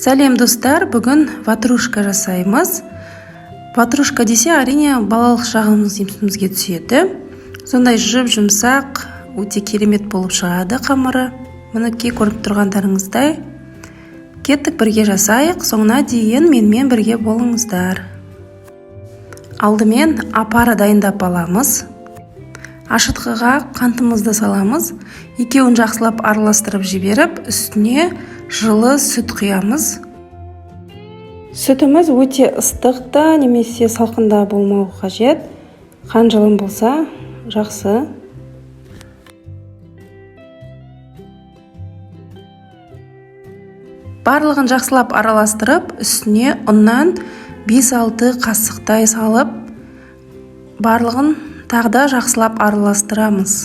Сәлем достар, бүгін ватрушка жасаймыз. Ватрушка десе әрине балалық шағымыз есімізге түседі. Сондай жұмсақ, өте керемет болып шығады қамыры. Мінекей көріп тұрғандарыңыздай. Кеттік бірге жасайық, соңына дейін менімен бірге болыңыздар. Алдымен апара дайындап аламыз. Ашытқыға қантымызды саламыз. Екеуін жақсылап араластырып жіберіп, үстіне жылы сүт құямыз. Сүтіміз өте ыстықта немесе салқында болмауы қажет. Қан жылым болса жақсы. Барлығын жақсылап араластырып, үстіне ұннан 5-6 қасықтай салып, барлығын тағда жақсылап араластырамыз.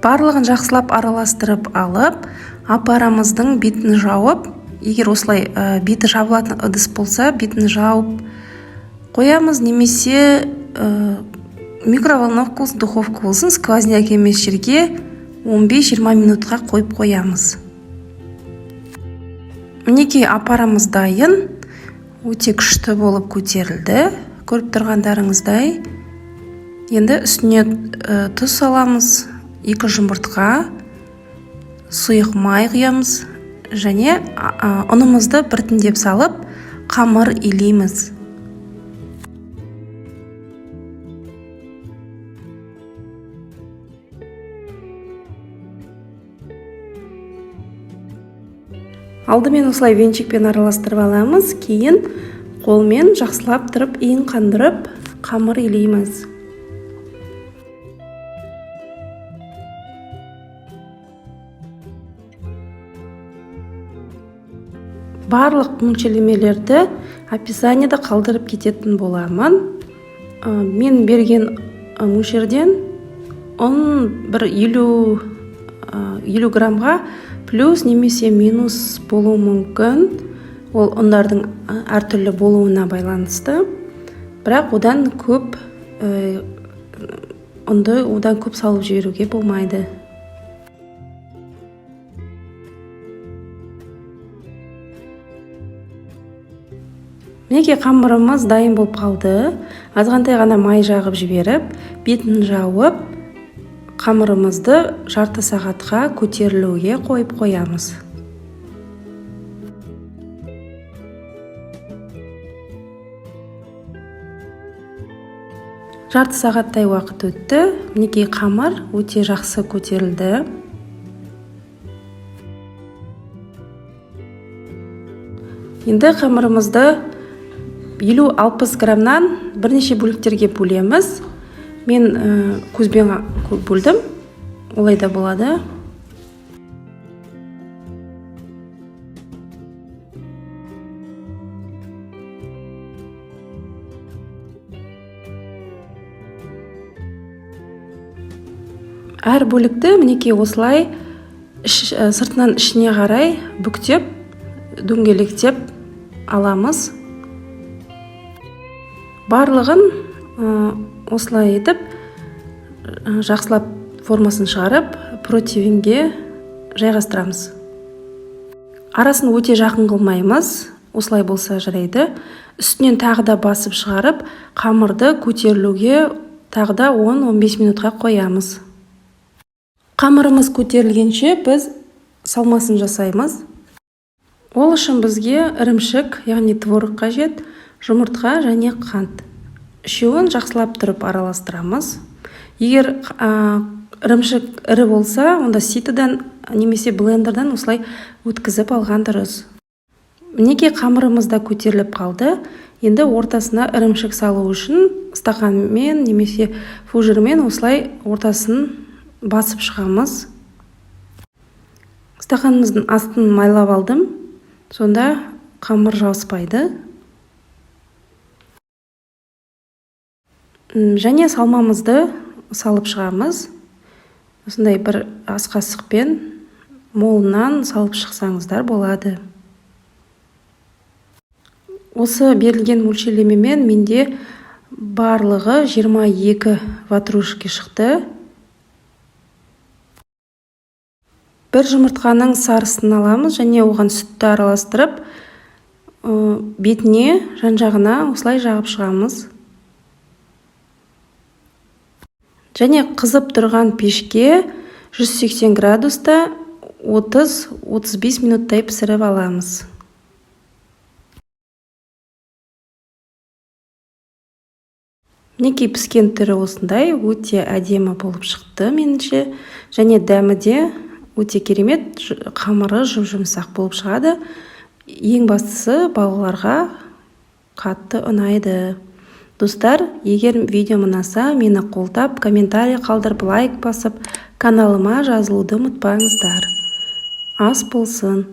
Барлығын жақсылап араластырып алып, апарамыздың бетін жауып, егер осылай беті жабылатын ыдыс болса, бетін жауып қоямыз, немесе микроволновка болсын, духовка болсын, сквозняк емес жерге 15-20 минутқа қойып қоямыз. Мінекей апарамыз дайын, өте күшті болып көтерілді. Көріп тұрғандарыңыздай. Енді үстіне тұз саламыз, 2 жұмыртқа, сұйық май құямыз және ұнымызды біртіндеп салып, қамыр илейміз. Алдымен осылай венчикпен араластырып аламыз, кейін қолмен жақсылап тұрып, иін қандырып, қамыр илейміз. Барлық мөлшерлемелерді описаниеда қалдырып кететін боламын. Мен берген мөлшерден бір 50 грамға плюс немесе минус болуы мүмкін. Ол ұндардың әртүрлі болуына байланысты. Бірақ одан көп ұнды одан көп салып жіберуге болмайды. Мінекей қамырымыз дайын болып қалды. Азғантай ғана май жағып жіберіп, бетін жауып, қамырымызды жарты сағатқа көтерілуге қойып қоямыз. Жарты сағаттай уақыт өтті. Мінекей қамыр өте жақсы көтерілді. Енді қамырымызды 50-60 грамнан бірнеше бөліктерге бөлеміз. Мен көзбен бөлдім. Олай да болады. Әр бөлікті мінекей осылай сыртынан ішіне қарай бүктеп, дөңгелектеп аламыз. Барлығын осылай етіп, жақсылап формасын шығарып, противенге жайғастырамыз. Арасын өте жақын қылмаймыз, осылай болса жарайды. Үстінен тағы да басып шығарып, қамырды көтерілуге тағы да 10-15 минутқа қоямыз. Қамырымыз көтерілгенше біз салмасын жасаймыз. Ол үшін бізге ірімшік, яғни творог қажет, жұмыртқа және қант. Үшеуін жақсылап тұрып араластырамыз. Егер ірімшік ірі болса, онда ситыдан немесе блендердан осылай өткізіп алған дұрыс. Мінекей қамырымыз да көтеріліп қалды. Енді ортасына ірімшік салу үшін стақанмен немесе фужермен осылай ортасын басып шығамыз. Стақанымыздың астын майлап алдым. Сонда қамыр жауыспайды. Және салмамызды салып шығамыз. Осындай бір ас қасықпен молынан салып шықсаңыздар болады. Осы берілген мөлшерлемемен менде барлығы 22 ватрушки шықты. бір жұмыртқаның сарысын аламыз және оған сүтті араластырып бетіне жан-жағына осылай жағып шығамыз. Және қызып тұрған пешке 180 градуста 30-35 минуттай пісіріп аламыз. Мінекей піскен түрі осындай, өте әдемі болып шықты меніңше, және дәмі де өте керемет, қамыры жұмсақ болып шығады. Ең бастысы балаларға қатты ұнайды. Достар, егер видео ұнаса, мені қолдап, комментарий қалдырып, лайк басып, каналыма жазылуды ұмытпаңыздар. Ас болсын!